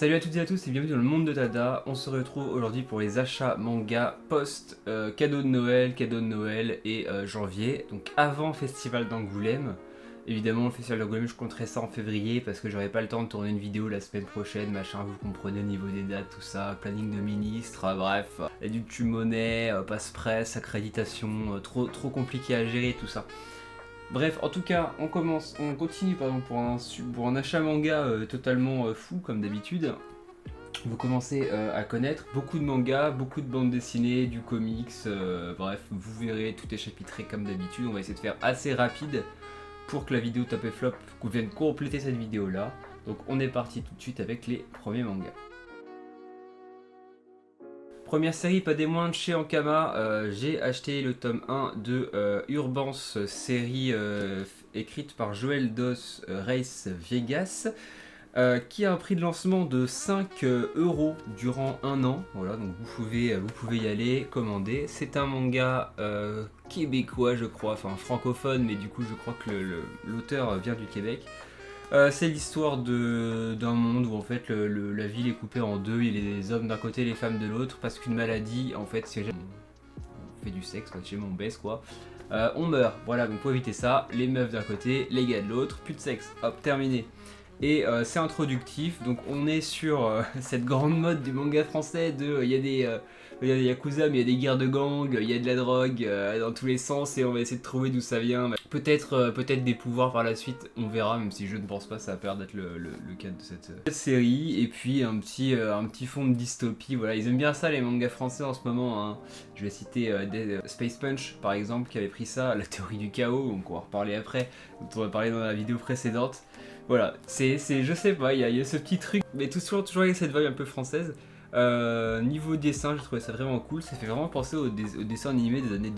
Salut à toutes et à tous et bienvenue dans le monde de Tada. On se retrouve aujourd'hui pour les achats manga post cadeau de Noël et janvier, donc avant Festival d'Angoulême. Évidemment, le Festival d'Angoulême, je compterai ça en février parce que j'aurai pas le temps de tourner une vidéo la semaine prochaine, machin, vous comprenez au niveau des dates, tout ça, planning de ministre, bref, éducation monnaie, passe-presse, accréditation, trop compliqué à gérer tout ça. Bref, en tout cas, on continue pardon, pour un achat manga totalement fou comme d'habitude. Vous commencez à connaître beaucoup de mangas, beaucoup de bandes dessinées, du comics, bref, vous verrez, tout est chapitré comme d'habitude. On va essayer de faire assez rapide pour que la vidéo top et flop vienne compléter cette vidéo là. Donc on est parti tout de suite avec les premiers mangas. Première série, pas des moindres, chez Ankama, j'ai acheté le tome 1 de Urbance, série écrite par Joël Dos Reis Viegas, qui a un prix de lancement de 5 € durant un an. Voilà, donc vous pouvez y aller, commander. C'est un manga québécois, je crois, enfin francophone, mais du coup je crois que l'auteur vient du Québec. C'est l'histoire d'un monde où en fait la ville est coupée en deux, il y a les hommes d'un côté et les femmes de l'autre, parce qu'une maladie, en fait, si on fait du sexe, chez on baisse quoi, on meurt. Voilà, donc pour éviter ça, les meufs d'un côté, les gars de l'autre, plus de sexe, hop, terminé. Et c'est introductif, donc on est sur cette grande mode du manga français de il y a des yakuza mais il y a des guerres de gang, il y a de la drogue dans tous les sens et on va essayer de trouver d'où ça vient. Peut-être des pouvoirs par la suite, on verra, même si je ne pense pas ça a peur d'être le cas de cette série. Et puis un petit fond de dystopie, voilà, ils aiment bien ça les mangas français en ce moment, hein. Je vais citer Space Punch par exemple qui avait pris ça, la théorie du chaos, donc on va en reparler après, dont on va parler dans la vidéo précédente. Voilà, je sais pas, il y a ce petit truc, mais toujours avec cette vibe un peu française. Niveau dessin, j'ai trouvé ça vraiment cool, ça fait vraiment penser aux dessins animés des années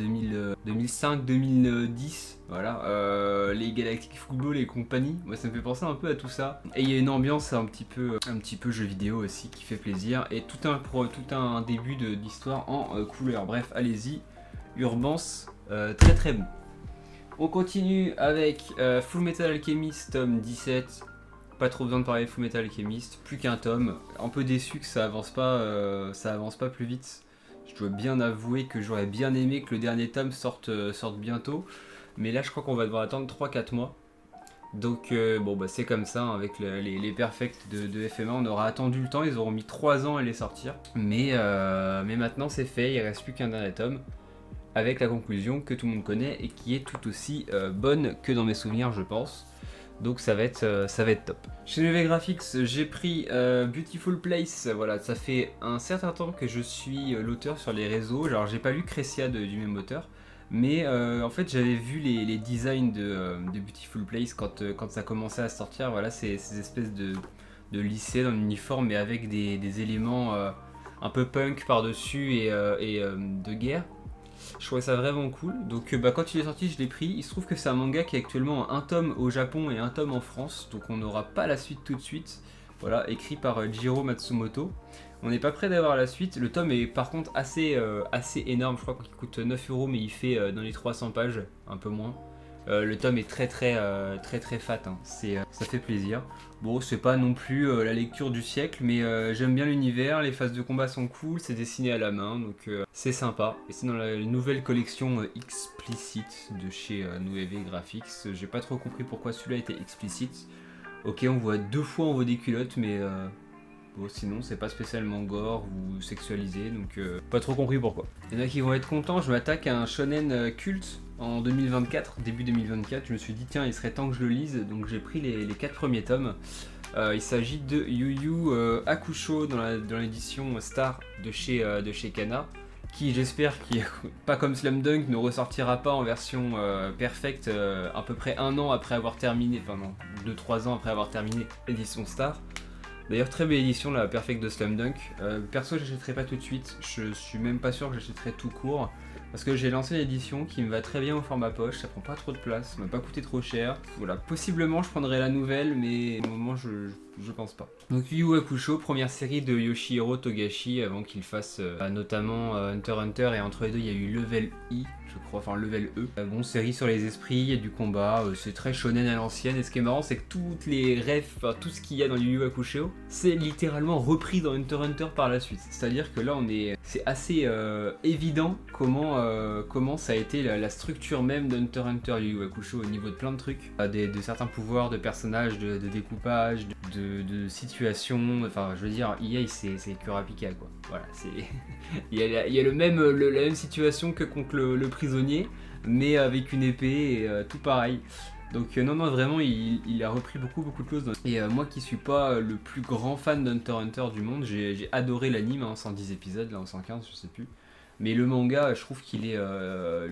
2005-2010, voilà, les Galactic Football et compagnie, moi ça me fait penser un peu à tout ça. Et il y a une ambiance un petit peu jeu vidéo aussi qui fait plaisir, et tout un début d'histoire en couleur. Bref, allez-y, Urbance, très très bon. On continue avec Full Metal Alchemist tome 17. Pas trop besoin de parler de Full Metal Alchemist, plus qu'un tome. Un peu déçu que ça avance pas plus vite. Je dois bien avouer que j'aurais bien aimé que le dernier tome sorte bientôt. Mais là je crois qu'on va devoir attendre 3-4 mois. Donc bon bah c'est comme ça, hein, avec les perfects de FMA, on aura attendu le temps, ils auront mis 3 ans à les sortir. Mais maintenant c'est fait, il ne reste plus qu'un dernier tome. Avec la conclusion que tout le monde connaît et qui est tout aussi bonne que dans mes souvenirs, je pense. Donc ça va être top. Chez NV Graphics, j'ai pris Beautiful Place. Voilà, ça fait un certain temps que je suis l'auteur sur les réseaux. Alors j'ai pas lu Crécia du même auteur, mais en fait j'avais vu les designs de Beautiful Place quand ça commençait à sortir. Voilà, ces espèces de lycée dans l'uniforme, mais avec des éléments un peu punk par-dessus et de guerre. Je trouvais ça vraiment cool, donc quand il est sorti je l'ai pris. Il se trouve que c'est un manga qui est actuellement un tome au Japon et un tome en France, donc on n'aura pas la suite tout de suite. Voilà, écrit par Jiro Matsumoto. On n'est pas prêt d'avoir la suite. Le tome est par contre assez énorme, je crois qu'il coûte 9 € mais il fait dans les 300 pages, un peu moins. Le tome est très fat, hein. Ça fait plaisir. Bon, c'est pas non plus la lecture du siècle, mais j'aime bien l'univers, les phases de combat sont cool, c'est dessiné à la main, donc c'est sympa. Et c'est dans la nouvelle collection explicite de chez Noévé Graphics. J'ai pas trop compris pourquoi celui-là était explicite. Ok, on voit 2 fois on voit des culottes, mais bon, sinon c'est pas spécialement gore ou sexualisé, donc pas trop compris pourquoi. Il y en a qui vont être contents, je m'attaque à un shonen culte en 2024, début 2024. Je me suis dit tiens, il serait temps que je le lise, donc j'ai pris les 4 premiers tomes. Il s'agit de Yu Yu Hakusho dans l'édition Star de chez Kana, qui j'espère, qui pas comme Slam Dunk, ne ressortira pas en version perfecte à peu près un an après avoir terminé, enfin non, 2-3 ans après avoir terminé l'édition Star. D'ailleurs, très belle édition, la perfect de Slam Dunk. Perso, j'achèterai pas tout de suite, je suis même pas sûr que j'achèterai tout court, parce que j'ai lancé l'édition qui me va très bien au format poche, ça prend pas trop de place, ça m'a pas coûté trop cher. Voilà, possiblement je prendrai la nouvelle, mais au moment je pense pas. Donc Yu Yu Hakusho, première série de Yoshihiro Togashi avant qu'il fasse notamment Hunter x Hunter, et entre les deux il y a eu Level I, je crois, enfin Level E. Bon, série sur les esprits, il y a du combat, c'est très shonen à l'ancienne, et ce qui est marrant c'est que toutes les refs, enfin tout ce qu'il y a dans Yu Yu Hakusho, c'est littéralement repris dans Hunter x Hunter par la suite. C'est-à-dire que là c'est assez évident comment ça a été la structure même d'Hunter x Hunter Yu Yu Hakusho au niveau de plein de trucs, de certains pouvoirs, de personnages, de découpage, de situations, enfin je veux dire, EA c'est Kurapika quoi. Voilà, c'est il y a la même situation que contre le prisonnier, mais avec une épée et tout pareil. Donc non vraiment il a repris beaucoup de choses. Et moi qui suis pas le plus grand fan d'Hunter x Hunter du monde, j'ai adoré l'anime, 110 épisodes, là en 115 je sais plus. Mais le manga, je trouve qu'il est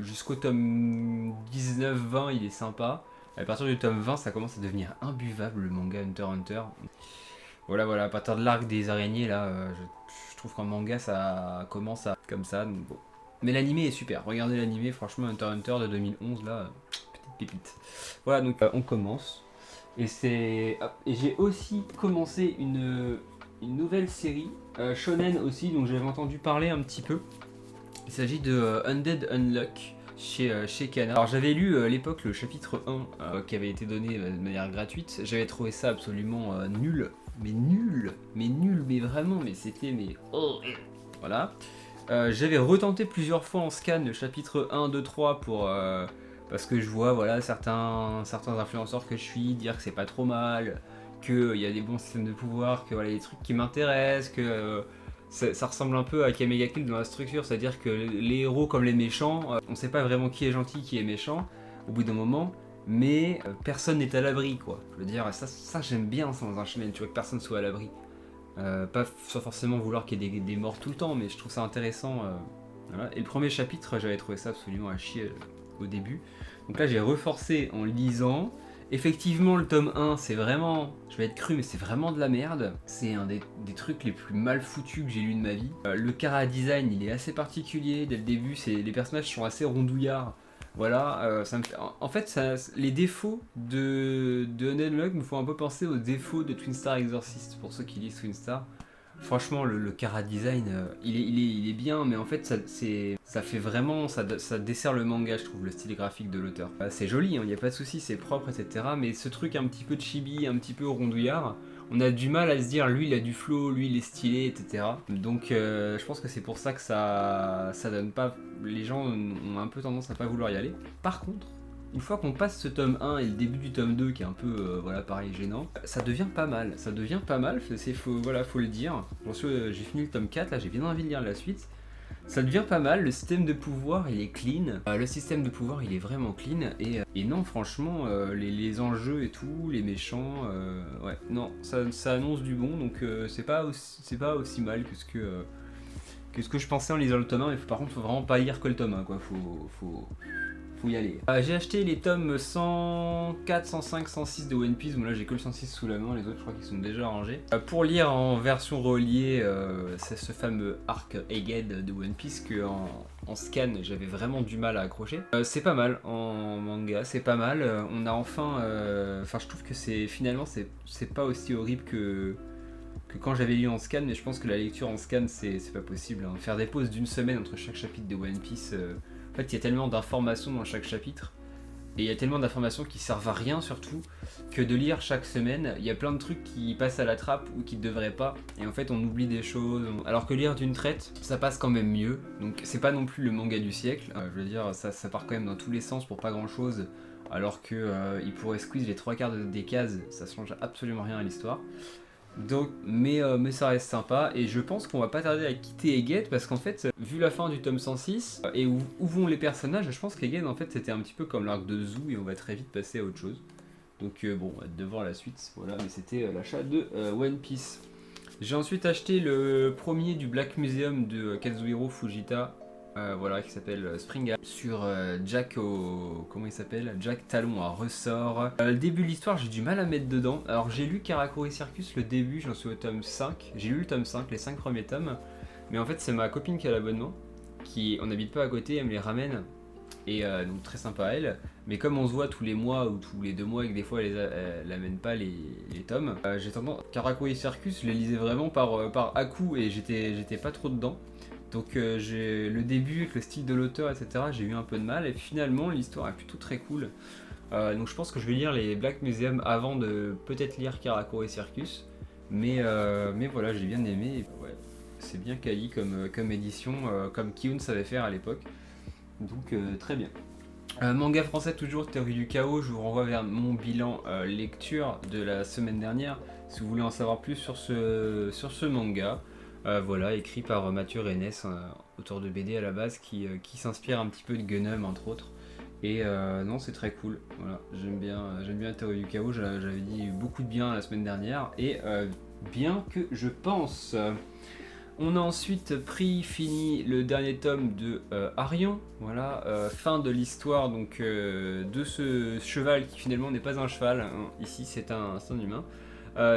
jusqu'au tome 19-20 il est sympa. À partir du tome 20 ça commence à devenir imbuvable le manga Hunter x Hunter. Voilà, à partir de l'arc des araignées là, je trouve qu'en manga ça commence à comme ça. Donc bon. Mais l'animé est super, regardez l'animé, franchement Hunter x Hunter de 2011 là, petite pépite. Voilà donc on commence. Et j'ai aussi commencé une nouvelle série, shonen aussi, dont j'avais entendu parler un petit peu. Il s'agit de Undead Unluck chez Kana. Alors j'avais lu à l'époque le chapitre 1 qui avait été donné de manière gratuite. J'avais trouvé ça absolument nul, mais vraiment, mais c'était voilà. J'avais retenté plusieurs fois en scan le chapitre 1, 2, 3 parce que je vois voilà, certains influenceurs que je suis dire que c'est pas trop mal, qu'il y a des bons systèmes de pouvoir, que voilà, il y a des trucs qui m'intéressent, que ça ressemble un peu à Kamega Kill dans la structure, c'est-à-dire que les héros comme les méchants, on sait pas vraiment qui est gentil, qui est méchant au bout d'un moment, mais personne n'est à l'abri quoi. Je veux dire, ça j'aime bien ça dans un shonen, tu vois, que personne soit à l'abri. Pas sans forcément vouloir qu'il y ait des morts tout le temps, mais je trouve ça intéressant. Voilà. Et le premier chapitre, j'avais trouvé ça absolument à chier au début. Donc là j'ai reforcé en lisant. Effectivement le tome 1 c'est vraiment, je vais être cru mais c'est vraiment de la merde. C'est un des trucs les plus mal foutus que j'ai lu de ma vie. Le chara design il est assez particulier dès le début, les personnages sont assez rondouillards. Voilà, en fait les défauts de Undead Unluck me font un peu penser aux défauts de Twin Star Exorcist pour ceux qui lisent Twin Star. Franchement, le chara design, il est bien, mais en fait, ça fait vraiment, ça dessert le manga, je trouve, le style graphique de l'auteur. C'est joli, il n'y a pas de souci, c'est propre, etc. Mais ce truc un petit peu chibi, un petit peu rondouillard, on a du mal à se dire, lui, il a du flow, lui, il est stylé, etc. Donc, je pense que c'est pour ça que ça donne pas. Les gens ont un peu tendance à pas vouloir y aller. Par contre, une fois qu'on passe ce tome 1 et le début du tome 2 qui est un peu voilà pareil gênant, ça devient pas mal, faut le dire. J'ai fini le tome 4 là, j'ai bien envie de lire la suite. Ça devient pas mal, le système de pouvoir il est clean, le système de pouvoir il est vraiment clean et non franchement les enjeux et tout, les méchants, ouais non ça annonce du bon donc c'est pas aussi mal que ce que je pensais en lisant le tome 1, mais par contre faut vraiment pas lire que le tome 1 quoi, faut y aller. J'ai acheté les tomes 104, 105, 106 de One Piece, bon là j'ai que le 106 sous la main, les autres je crois qu'ils sont déjà rangés. Pour lire en version reliée, c'est ce fameux arc Egghead de One Piece que en scan j'avais vraiment du mal à accrocher. C'est pas mal en manga, c'est pas mal, on a enfin, je trouve que finalement c'est pas aussi horrible que quand j'avais lu en scan, mais je pense que la lecture en scan c'est pas possible, hein. Faire des pauses d'une semaine entre chaque chapitre de One Piece, en fait il y a tellement d'informations dans chaque chapitre, et il y a tellement d'informations qui servent à rien surtout, que de lire chaque semaine, il y a plein de trucs qui passent à la trappe ou qui ne devraient pas, et en fait on oublie des choses, alors que lire d'une traite, ça passe quand même mieux, donc c'est pas non plus le manga du siècle, je veux dire ça part quand même dans tous les sens pour pas grand chose, alors que il pourrait squeeze les 3/4 des cases, ça change absolument rien à l'histoire. Donc, mais ça reste sympa et je pense qu'on va pas tarder à quitter Egghead parce qu'en fait, vu la fin du tome 106 et où vont les personnages, je pense qu'Egghead en fait c'était un petit peu comme l'arc de Zou et on va très vite passer à autre chose. Donc bon, on va devoir la suite, voilà, mais c'était l'achat de One Piece. J'ai ensuite acheté le premier du Black Museum de Kazuhiro Fujita, voilà, qui s'appelle Spring sur Jack comment il s'appelle, Jack Talon à ressort. Le début de l'histoire j'ai du mal à mettre dedans. Alors j'ai lu Karakuri Circus le début, j'en suis au tome 5. J'ai lu le tome 5, les 5 premiers tomes. Mais en fait c'est ma copine qui a l'abonnement, on n'habite pas à côté, elle me les ramène. donc très sympa elle. Mais comme on se voit tous les mois ou tous les 2 mois et que des fois elle amène pas les tomes, j'ai tendance. Karakuri Circus, je les lisais vraiment par à-coup et j'étais pas trop dedans. Donc j'ai le début avec le style de l'auteur, etc. J'ai eu un peu de mal et finalement l'histoire est plutôt très cool. Donc je pense que je vais lire les Black Museum avant de peut-être lire Karakuri Circus. Mais voilà, j'ai bien aimé. Et ouais, c'est bien quali comme édition, comme Kiyun savait faire à l'époque. Donc très bien. Manga français toujours, Théorie du chaos, je vous renvoie vers mon bilan lecture de la semaine dernière si vous voulez en savoir plus sur ce manga. Voilà, écrit par Mathieu Rennes, auteur de BD à la base, qui s'inspire un petit peu de Gunnum entre autres. Et non, c'est très cool. Voilà, j'aime bien Théorie du chaos, j'avais dit beaucoup de bien la semaine dernière, et bien que je pense. On a ensuite fini le dernier tome de Arion, voilà, fin de l'histoire donc de ce cheval qui finalement n'est pas un cheval, hein. Ici c'est un humain.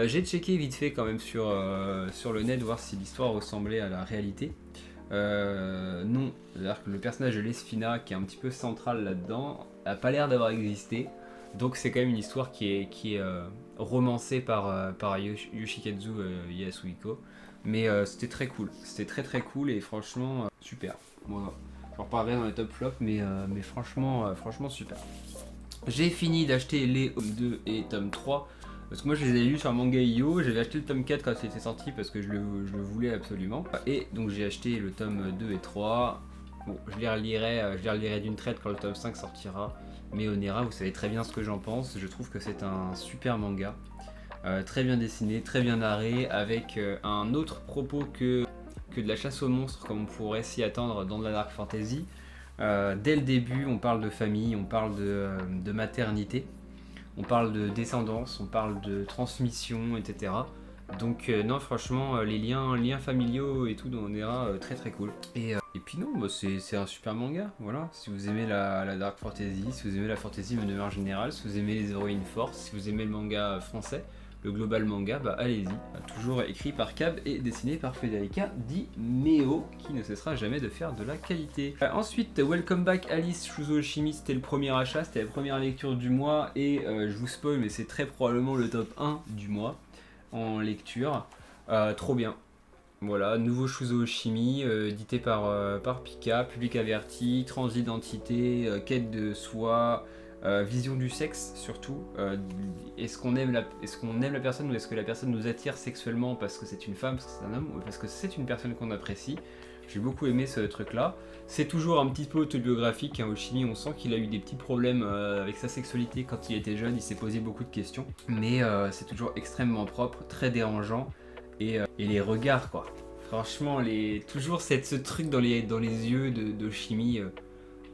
J'ai checké vite fait quand même sur le net, voir si l'histoire ressemblait à la réalité. Non, c'est-à-dire que le personnage de Lesfina, qui est un petit peu central là-dedans, a pas l'air d'avoir existé. Donc c'est quand même une histoire qui est romancée par Yoshikazu Yasuhiko. Mais c'était très cool, c'était très cool et franchement super. Voilà. J'en reparlerai dans les top flops, mais franchement super. J'ai fini d'acheter les tomes 2 et tome 3. Parce que moi je les ai lus sur Manga.io, j'avais acheté le tome 4 quand c'était sorti parce que je le voulais absolument. Et donc j'ai acheté le tome 2 et 3. Bon, je les relirai d'une traite quand le tome 5 sortira. Mais Onera, vous savez très bien ce que j'en pense, je trouve que c'est un super manga. Très bien dessiné, très bien narré, avec un autre propos que de la chasse aux monstres comme on pourrait s'y attendre dans de la dark fantasy. Dès le début, on parle de famille, on parle de maternité, on parle de descendance, on parle de transmission, etc. Donc non, franchement, les liens familiaux et tout dans Onera, très cool. Et puis non, bah, c'est un super manga, voilà. Si vous aimez la dark fantasy, si vous aimez la fantasy de manière générale, si vous aimez les héroïnes fortes, si vous aimez le manga français, le global manga, bah allez-y. Toujours écrit par Cab et dessiné par Federica Di Meo, qui ne cessera jamais de faire de la qualité. Ensuite, Welcome Back Alice Shuzo Oshimi, c'était le premier achat, c'était la première lecture du mois, et je vous spoil, mais c'est très probablement le top 1 du mois en lecture. Trop bien. Voilà, nouveau Shuzo Oshimi, édité par Pika, public averti, transidentité, quête de soi, vision du sexe surtout. Est-ce qu'on aime la personne ou est-ce que la personne nous attire sexuellement parce que c'est une femme, parce que c'est un homme, ou parce que c'est une personne qu'on apprécie. J'ai beaucoup aimé ce truc-là. C'est toujours un petit peu autobiographique, hein. Oshimi, on sent qu'il a eu des petits problèmes avec sa sexualité quand il était jeune, il s'est posé beaucoup de questions. Mais c'est toujours extrêmement propre, très dérangeant. Et les regards, quoi. Franchement, toujours ce truc dans les yeux d'Oshimi.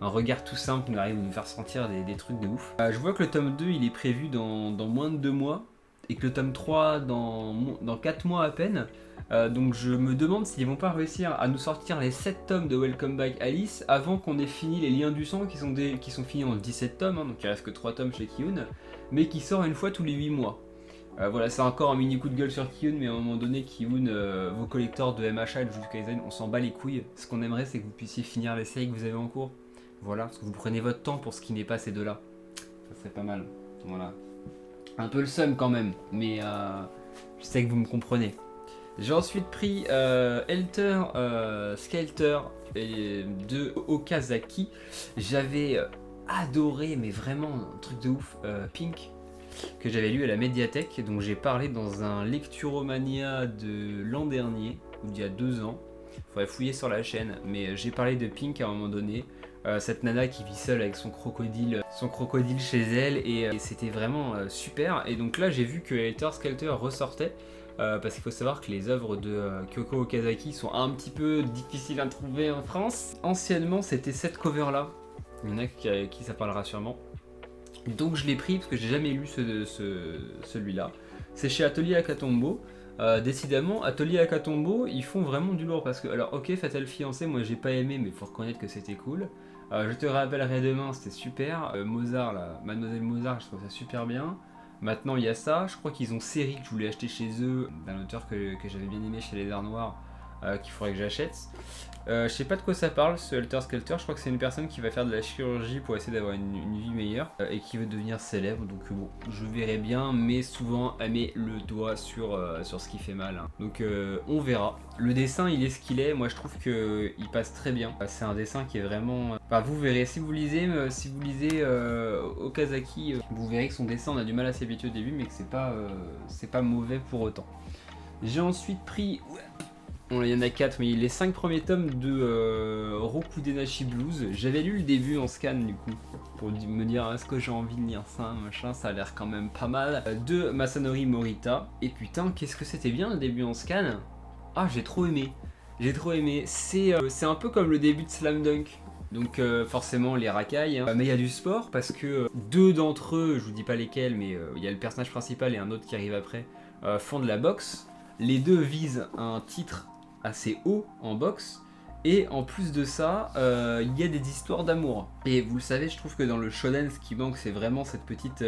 Un regard tout simple qui arrive à nous faire sentir des trucs de ouf. Je vois que le tome 2 il est prévu dans moins de 2 mois et que le tome 3 dans 4 mois à peine. Donc je me demande s'ils vont pas réussir à nous sortir les 7 tomes de Welcome Back Alice avant qu'on ait fini les liens du sang qui sont finis en 17 tomes, hein, donc il reste que 3 tomes chez Kiyun, mais qui sort une fois tous les 8 mois. Voilà, c'est encore un mini coup de gueule sur Kiyun, mais à un moment donné, Kiyun, vos collecteurs de MHA et de Jujutsu Kaisen, on s'en bat les couilles. Ce qu'on aimerait, c'est que vous puissiez finir les séries que vous avez en cours. Voilà, parce que vous prenez votre temps pour ce qui n'est pas ces deux-là. Ça serait pas mal. Voilà. Un peu le seum quand même, mais je sais que vous me comprenez. J'ai ensuite pris Helter Skelter de Okazaki. J'avais adoré, mais vraiment un truc de ouf, Pink, que j'avais lu à la médiathèque, dont j'ai parlé dans un Lecturomania de l'an dernier, ou d'il y a 2 ans. Faudrait fouiller sur la chaîne, mais j'ai parlé de Pink à un moment donné. Cette nana qui vit seule avec son crocodile chez elle, et c'était vraiment super. Et donc là j'ai vu que Helter Skelter ressortait, parce qu'il faut savoir que les œuvres de Kyoko Okazaki sont un petit peu difficiles à trouver en France. Anciennement c'était cette cover là, il y en a qui ça parlera sûrement. Donc je l'ai pris parce que j'ai jamais lu celui-là. C'est chez Atelier Akatombo. Décidément, Atelier Akatombo, ils font vraiment du lourd parce que, alors ok, Fatal Fiancé, moi j'ai pas aimé, mais faut reconnaître que c'était cool. Je te rappellerai demain, c'était super. Mozart, là, Mademoiselle Mozart, je trouve ça super bien. Maintenant il y a ça, je crois qu'ils ont Série que je voulais acheter chez eux, d'un auteur que j'avais bien aimé chez Les Arts Noirs, qu'il faudrait que j'achète. Je sais pas de quoi ça parle, ce Helter Skelter. Je crois que c'est une personne qui va faire de la chirurgie pour essayer d'avoir une vie meilleure et qui veut devenir célèbre. Donc bon, je verrai bien, mais souvent elle met le doigt sur ce qui fait mal, hein. Donc on verra. Le dessin, il est ce qu'il est. Moi, je trouve que il passe très bien. C'est un dessin qui est vraiment. Enfin, vous verrez si vous lisez Okazaki, vous verrez que son dessin, on a du mal à s'y habituer au début, mais que c'est pas mauvais pour autant. J'ai ensuite pris. Bon, il y en a 4, mais les 5 premiers tomes de Rokudenashi Blues. J'avais lu le début en scan du coup, pour me dire est-ce que j'ai envie de lire ça, machin, ça a l'air quand même pas mal. De Masanori Morita. Et putain, qu'est-ce que c'était bien le début en scan. Ah, j'ai trop aimé. J'ai trop aimé. C'est un peu comme le début de Slam Dunk. Donc forcément les racailles, hein. Mais il y a du sport parce que deux d'entre eux, je vous dis pas lesquels, mais il y a le personnage principal et un autre qui arrive après, font de la boxe. Les deux visent un titre assez haut en boxe, et en plus de ça il y a des histoires d'amour, et vous le savez, je trouve que dans le shonen ce qui manque, c'est vraiment cette petite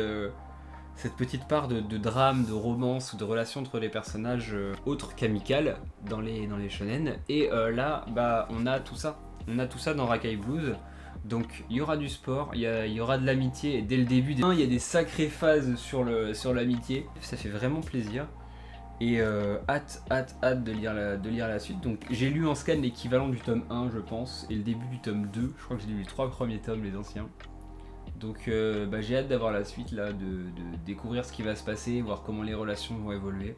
part de drame, de romance ou de relation entre les personnages autres qu'amicales dans les shonen, et là bah on a tout ça dans Rakai Blues. Donc il y aura du sport, il y aura de l'amitié, et dès le début il y a des sacrées phases sur l'amitié, ça fait vraiment plaisir. Et hâte de lire la suite. Donc j'ai lu en scan l'équivalent du tome 1 je pense, et le début du tome 2, je crois que j'ai lu les 3 premiers tomes, les anciens. Donc j'ai hâte d'avoir la suite là, de découvrir ce qui va se passer, voir comment les relations vont évoluer.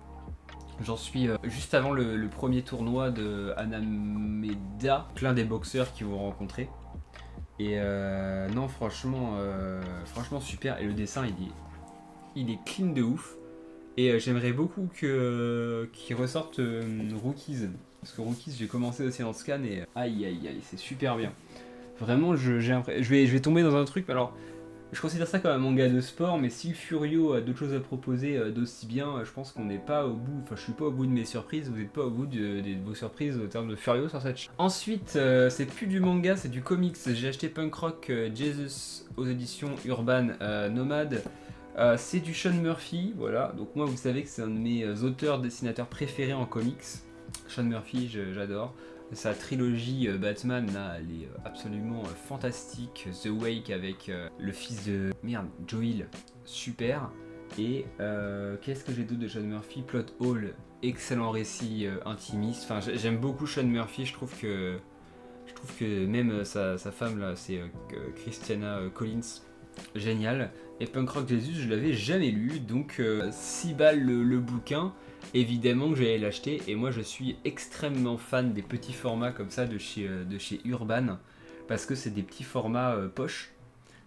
J'en suis juste avant le premier tournoi de Hanameda, plein des boxeurs qui vont rencontrer. Et non franchement super, et le dessin il est clean de ouf. Et j'aimerais beaucoup qu'ils ressortent Rookies. Parce que Rookies, j'ai commencé aussi en scan et aïe, c'est super bien. Vraiment, je vais tomber dans un truc. Alors, je considère ça comme un manga de sport, mais si le Furio a d'autres choses à proposer d'aussi bien, je pense qu'on n'est pas au bout. Enfin, je suis pas au bout de mes surprises, vous n'êtes pas au bout de vos surprises au terme de Furio sur cette chaîne. Ensuite, c'est plus du manga, c'est du comics. J'ai acheté Punk Rock Jesus aux éditions Urban Nomade. C'est du Sean Murphy, voilà. Donc moi, vous savez que c'est un de mes auteurs dessinateurs préférés en comics. Sean Murphy, j'adore. Sa trilogie Batman, là, elle est absolument fantastique. The Wake avec le fils de... Merde, Joel, super. Et qu'est-ce que j'ai d'autre de Sean Murphy? Plot Hole, excellent récit intimiste. Enfin, j'aime beaucoup Sean Murphy, je trouve que même sa femme, là, c'est Christiana Collins. Génial. Et Punk Rock Jesus, je l'avais jamais lu, donc 6 balles le bouquin, évidemment que j'allais l'acheter. Et moi je suis extrêmement fan des petits formats comme ça de chez Urban, parce que c'est des petits formats poche,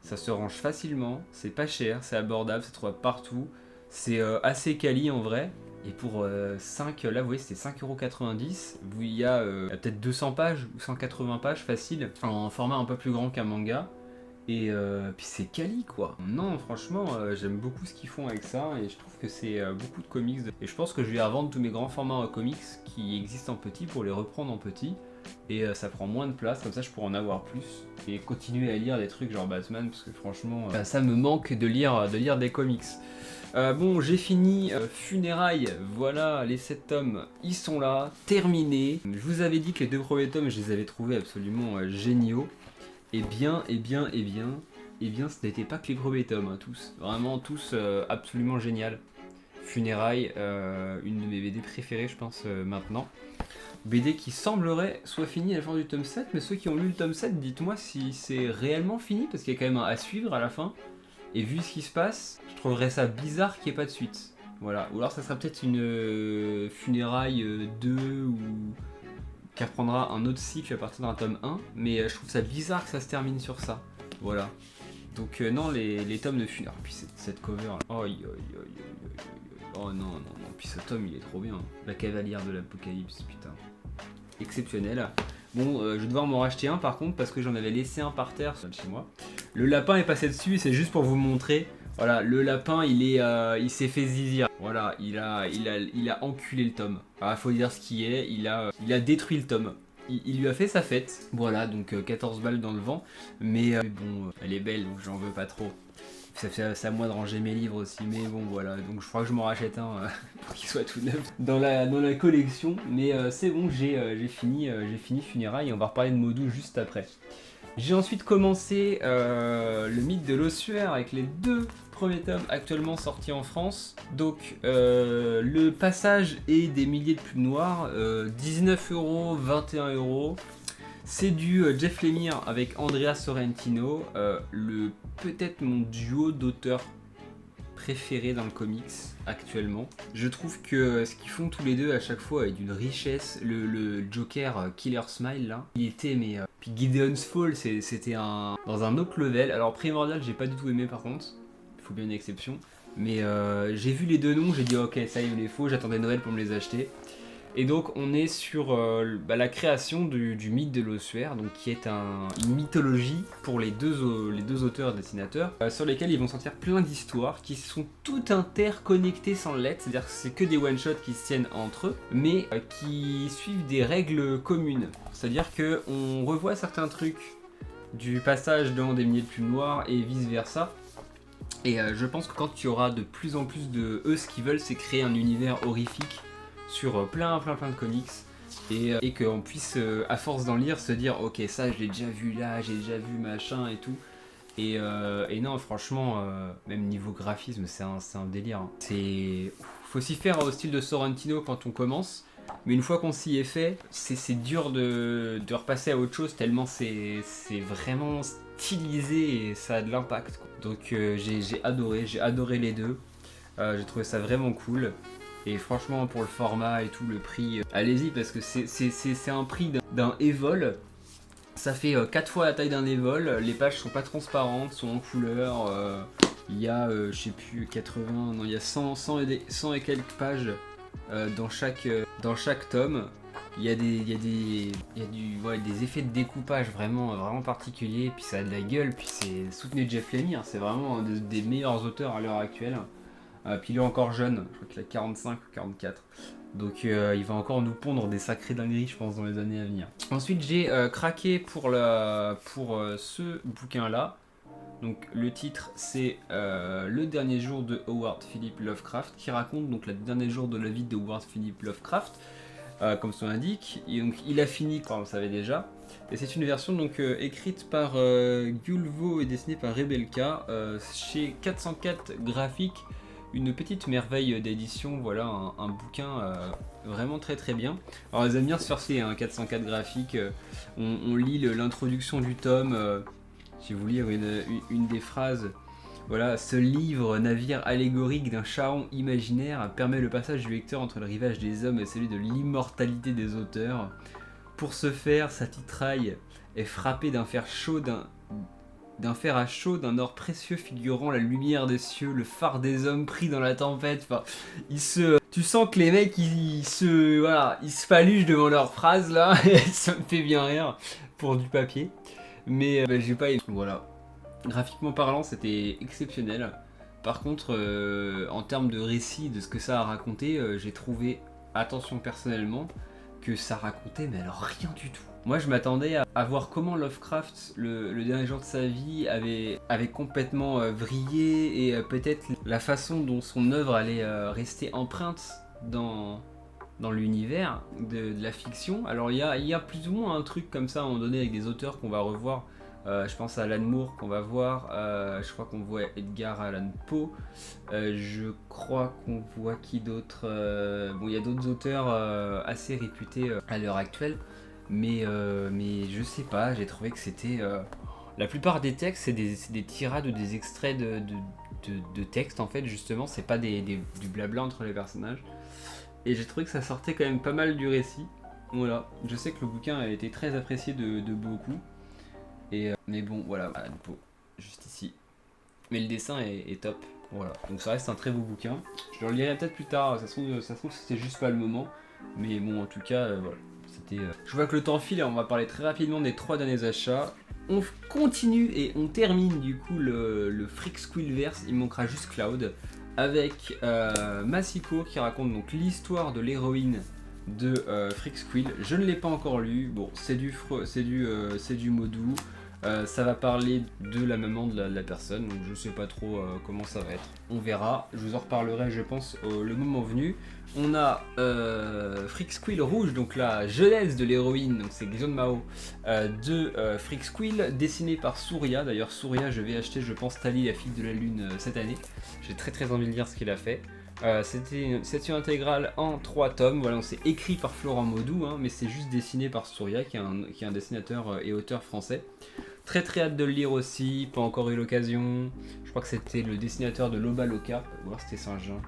ça se range facilement, c'est pas cher, c'est abordable, c'est trouvable partout, c'est assez quali en vrai. Et pour 5, là vous voyez c'était 5,90€, il y a peut-être 200 pages ou 180 pages facile, en format un peu plus grand qu'un manga. Et puis c'est quali quoi. Non franchement j'aime beaucoup ce qu'ils font avec ça, et je trouve que c'est beaucoup de comics. Et je pense que je vais revendre tous mes grands formats comics qui existent en petit pour les reprendre en petit. Et ça prend moins de place, comme ça je pourrais en avoir plus. Et continuer à lire des trucs genre Batman, parce que franchement ça me manque de lire des comics. Bon, j'ai fini Funérailles, voilà, les 7 tomes, ils sont là, terminés. Je vous avais dit que les 2 premiers tomes, je les avais trouvés absolument géniaux. Eh bien, ce n'était pas que les premiers tomes, hein, tous. Vraiment tous absolument génial. Funérailles, une de mes BD préférées, je pense, maintenant. BD qui semblerait soit finie à la fin du tome 7, mais ceux qui ont lu le tome 7, dites-moi si c'est réellement fini, parce qu'il y a quand même un à suivre à la fin. Et vu ce qui se passe, je trouverais ça bizarre qu'il n'y ait pas de suite. Voilà. Ou alors ça sera peut-être une Funérailles 2 ou... qui reprendra un autre cycle à partir d'un tome 1, mais je trouve ça bizarre que ça se termine sur ça. Voilà. Donc non, les tomes de Funérailles. Puis cette cover là. Oh non. Puis ce tome il est trop bien. La cavalière de l'apocalypse, putain. Exceptionnel. Bon, je vais devoir m'en racheter un par contre, parce que j'en avais laissé un par terre chez moi. Le lapin est passé dessus, c'est juste pour vous montrer. Voilà, le lapin il s'est fait zizir. Voilà, il a enculé le tome. Ah, faut dire ce qui est, il a détruit le tome. Il lui a fait sa fête. Voilà, donc 14 balles dans le vent. Mais bon, elle est belle, donc j'en veux pas trop. c'est à moi de ranger mes livres aussi, mais bon voilà, donc je crois que je m'en rachète un pour qu'il soit tout neuf dans la collection, mais c'est bon, j'ai fini Funérailles et on va reparler de Modou juste après. J'ai ensuite commencé le mythe de l'ossuaire avec les 2 premiers tomes actuellement sortis en France. Donc le passage est des milliers de plumes noires, 19€, 21€. C'est du Jeff Lemire avec Andrea Sorrentino, peut-être mon duo d'auteurs préféré dans le comics actuellement. Je trouve que ce qu'ils font tous les deux à chaque fois est d'une richesse. Le Joker Killer Smile là, il était puis Gideon's Fall c'était dans un autre level. Alors Primordial j'ai pas du tout aimé par contre, il faut bien une exception. Mais j'ai vu les 2 noms, j'ai dit ok ça il me les faut, j'attendais Noël pour me les acheter. Et donc on est sur la création du mythe de l'ossuaire, donc qui est une mythologie pour les deux auteurs et dessinateurs, sur lesquels ils vont sortir plein d'histoires qui sont toutes interconnectées sans l'être, c'est-à-dire que c'est que des one-shots qui se tiennent entre eux, mais qui suivent des règles communes. C'est-à-dire qu'on revoit certains trucs du passage dans des milliers de plumes noires et vice-versa. Et je pense que quand il y aura de plus en plus de... Eux, ce qu'ils veulent, c'est créer un univers horrifique sur plein de comics et qu'on puisse à force d'en lire se dire ok ça je l'ai déjà vu là, j'ai déjà vu machin et tout et non franchement même niveau graphisme c'est un délire hein. Faut s'y faire au style de Sorrentino quand on commence, mais une fois qu'on s'y est fait c'est dur de repasser à autre chose tellement c'est vraiment stylisé et ça a de l'impact quoi. Donc j'ai adoré les 2, j'ai trouvé ça vraiment cool. Et franchement pour le format et tout, le prix, allez-y parce que c'est un prix d'un Evol. Ça fait 4 fois la taille d'un Evol, les pages sont pas transparentes, sont en couleur. Il y a, je sais plus, 80, non il y a 100 et quelques pages dans chaque tome. Il y a des effets de découpage vraiment particuliers, puis ça a de la gueule, puis c'est soutenu Jeff Lemire, c'est vraiment un des meilleurs auteurs à l'heure actuelle. Puis il est encore jeune, je crois qu'il a 45 ou 44. Donc il va encore nous pondre des sacrés dingueries, je pense, dans les années à venir. Ensuite, j'ai craqué pour ce bouquin-là. Donc le titre, c'est Le dernier jour de Howard Philip Lovecraft, qui raconte donc le dernier jour de la vie de Howard Philip Lovecraft, comme son indique. Et donc il a fini, comme on le savait déjà. Et c'est une version donc écrite par Gulvo et dessinée par Rebelka chez 404 Graphiques. Une petite merveille d'édition, voilà un bouquin vraiment très bien. Alors les amis bien se forcer, 404 graphiques, on lit l'introduction du tome, je vais vous lire une des phrases. Voilà, ce livre, navire allégorique d'un charron imaginaire, permet le passage du lecteur entre le rivage des hommes et celui de l'immortalité des auteurs. Pour ce faire, sa titraille est frappée d'un fer à chaud, d'un or précieux figurant la lumière des cieux, le phare des hommes pris dans la tempête. Enfin, tu sens que les mecs ils se paluchent devant leurs phrases là, et ça me fait bien rire pour du papier. Mais j'ai pas aimé. Voilà. Graphiquement parlant, c'était exceptionnel. Par contre, en termes de récit, de ce que ça a raconté, j'ai trouvé, attention personnellement, que ça racontait mais alors rien du tout. Moi je m'attendais à voir comment Lovecraft, le dernier jour de sa vie, avait complètement vrillé et peut-être la façon dont son œuvre allait rester empreinte dans l'univers de la fiction. Alors il y a plus ou moins un truc comme ça à un moment donné avec des auteurs qu'on va revoir. Je pense à Alan Moore qu'on va voir, je crois qu'on voit Edgar Allan Poe, je crois qu'on voit qui d'autre, bon il y a d'autres auteurs assez réputés à l'heure actuelle, mais je sais pas, j'ai trouvé que c'était... La plupart des textes c'est des tirades ou des extraits de textes en fait justement, c'est pas du blabla entre les personnages, et j'ai trouvé que ça sortait quand même pas mal du récit. Voilà, je sais que le bouquin a été très apprécié de beaucoup. Mais bon, voilà, juste ici. Mais le dessin est top. Voilà, donc ça reste un très beau bouquin. Je le relirai peut-être plus tard, ça se trouve c'était juste pas le moment. Mais bon, en tout cas, voilà. C'était. Je vois que le temps file et on va parler très rapidement des 3 derniers achats. On continue et on termine du coup le Freak Squillverse. Il manquera juste Cloud avec Masiko qui raconte donc l'histoire de l'héroïne de Freak Squill. Je ne l'ai pas encore lu. Bon, c'est du Modou. Ça va parler de la maman de la personne, donc je sais pas trop comment ça va être. On verra, je vous en reparlerai je pense le moment venu. On a Freak Squill Rouge, donc la jeunesse de l'héroïne, donc c'est Xion Mao de Freak Squill, dessiné par Surya. D'ailleurs Surya, je vais acheter je pense Tali la fille de la lune cette année. J'ai très envie de lire ce qu'il a fait. C'était une section intégrale en 3 tomes, voilà, c'est écrit par Florent Maudou, hein, mais c'est juste dessiné par Surya qui est un dessinateur et auteur français. Très hâte de le lire aussi, pas encore eu l'occasion. Je crois que c'était le dessinateur de Loba Loca, ou alors c'était Saint-Jean.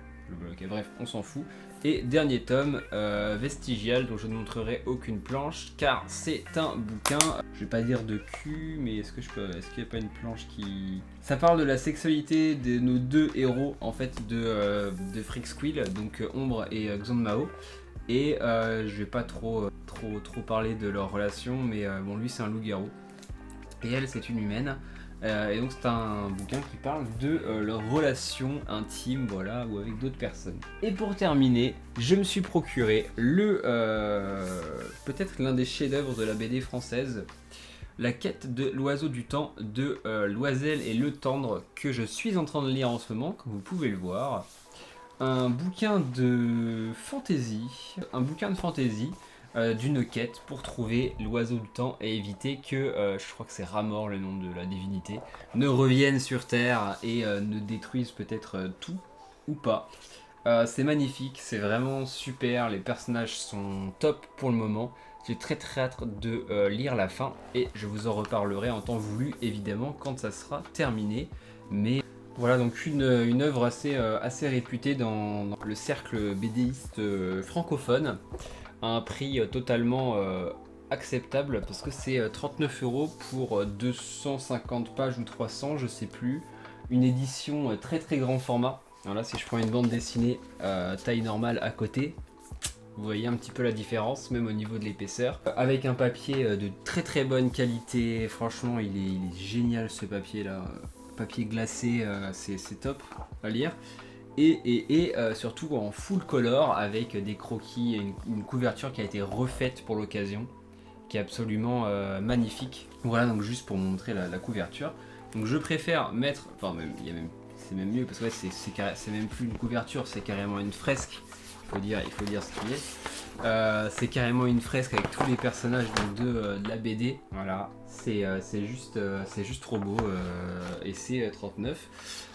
Bref, on s'en fout. Et dernier tome, Vestigial, dont je ne montrerai aucune planche, car c'est un bouquin, je vais pas dire de cul, mais est-ce qu'il n'y a pas une planche qui... Ça parle de la sexualité de nos deux héros, en fait, de Freak Squill, donc Ombre et Xion Mao. Et je vais pas trop parler de leur relation, mais bon, lui c'est un loup-garou, et elle c'est une humaine. Et donc c'est un bouquin qui parle de leur relation intime, voilà, ou avec d'autres personnes. Et pour terminer, je me suis procuré peut-être l'un des chefs-d'œuvre de la BD française, La quête de l'oiseau du temps de Loisel et Le Tendre, que je suis en train de lire en ce moment, comme vous pouvez le voir. Un bouquin de fantasy, d'une quête pour trouver l'oiseau du temps et éviter que, je crois que c'est Ramor le nom de la divinité, ne revienne sur Terre et ne détruise peut-être tout ou pas. C'est magnifique, c'est vraiment super, les personnages sont top pour le moment. J'ai très hâte de lire la fin et je vous en reparlerai en temps voulu évidemment quand ça sera terminé. Mais voilà donc une œuvre assez réputée dans le cercle BDiste francophone. À un prix totalement acceptable parce que c'est 39 € pour 250 pages ou 300, je sais plus. Une édition très grand format. Alors là, si je prends une bande dessinée taille normale à côté, vous voyez un petit peu la différence, même au niveau de l'épaisseur. Avec un papier de très bonne qualité, franchement il est génial ce papier là. Papier glacé, c'est top à lire. Et surtout en full color avec des croquis et une couverture qui a été refaite pour l'occasion, qui est absolument magnifique. Voilà, donc juste pour montrer la couverture. Donc je préfère mettre, enfin même, c'est même mieux parce que ouais, c'est même plus une couverture, c'est carrément une fresque. Il faut dire ce qui est. C'est carrément une fresque avec tous les personnages de la BD. Voilà, c'est juste trop beau et c'est 39.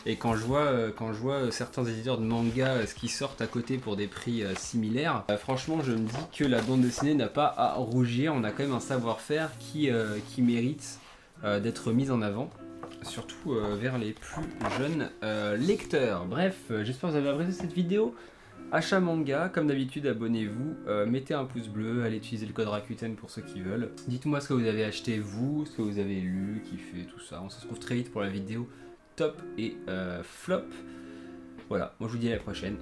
Et quand je vois certains éditeurs de manga ce qui sortent à côté pour des prix similaires, franchement je me dis que la bande dessinée n'a pas à rougir. On a quand même un savoir-faire qui mérite d'être mis en avant, surtout vers les plus jeunes lecteurs. Bref, j'espère que vous avez apprécié cette vidéo. Achat manga, comme d'habitude, abonnez-vous, mettez un pouce bleu, allez utiliser le code Rakuten pour ceux qui veulent. Dites-moi ce que vous avez acheté vous, ce que vous avez lu, kiffé, tout ça. On se retrouve très vite pour la vidéo top et flop. Voilà, moi je vous dis à la prochaine.